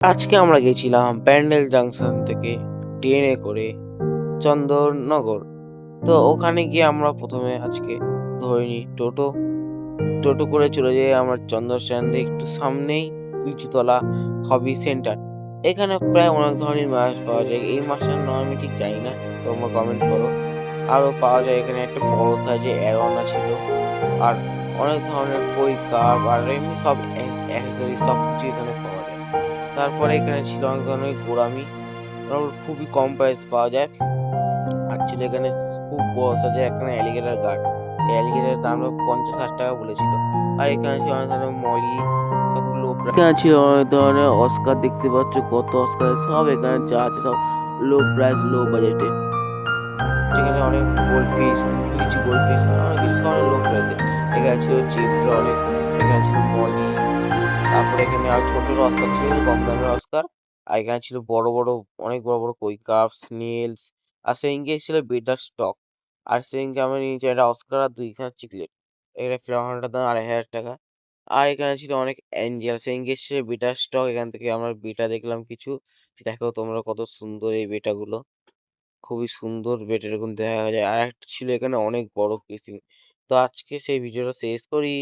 আজকে আমরা গেছিলাম ব্যান্ডেল জাংশন থেকে ট্রেনে করে চন্দননগর। তো ওখানে গিয়ে আমরা প্রথমে আজকে ধরে নিই টোটো। টোটো করে চলে যাই আমরা চন্দন স্ট্যান্ডে একটু সামনেই নিচুতলা হবি সেন্টার। এখানে প্রায় অনেক ধরনের মাছ পাওয়া যায়। এই মাছটার নাম আমি ঠিক জানি না, তোমরা কমেন্ট করো। আরো পাওয়া যায় এখানে একটা বড় সাইজের অ্যারোনা ছিল। আর অনেক ধরনের কই, কার্প আর এমনি সব অ্যাক্সেসরিজ সবকিছু এখানে পাওয়া যায়। তারপরে এখানে ছিল অনেক ধরনের গোড়ামি, ওগুলো খুবই কম প্রাইস পাওয়া যায়। আর ছিল এখানে খুব বড় সাইজের একখানা অ্যালিগেটর গার্ড। এই অ্যালিগেটরের দাম 50-60 টাকা বলেছিল। আর এখানে ছিল অনেক ধরনের মলি, সবগুলো এখানে ছিল অনেক ধরনের অস্কার, দেখতে পাচ্ছ কত অস্কার, সব এখানে যা আছে সব লো প্রাইস লো বাজেটে। যেখানে অনেক গোল্ড ফিশ, কিছু গোল্ড ফিশ অনেক কিছু সব অনেক লো প্রাইসে। এখানে ছিল জিব্রা অনেক, এখানে ছিল মলি। তারপরে এখানে আর ছোট ছোট অস্কার ছিল, এগুলো কম দামের অস্কার। আর এখানে ছিল বড় বড়, অনেক বড় বড় কই কাপ, স্নেলস। আর সেদিনকে ছিল বেটার স্টক। আর সেদিনকে আমি নিয়েছি একটা অস্কার আর দুইখানা চিকলেট। এখানে ফ্লেভারটার দাম 2500 টাকা। আর এখানে ছিল অনেক অ্যাঞ্জেল, সেদিনকে ছিল বেটার স্টক। এখান থেকে আমরা বেটা দেখলাম কিছু। দেখো তোমরা কত সুন্দর এই বেটাগুলো, খুবই সুন্দর বেট, এরকম দেখা যায়। আর একটা ছিল এখানে অনেক বড় কেসিং। তো আজকে সেই ভিডিওটা শেষ করি।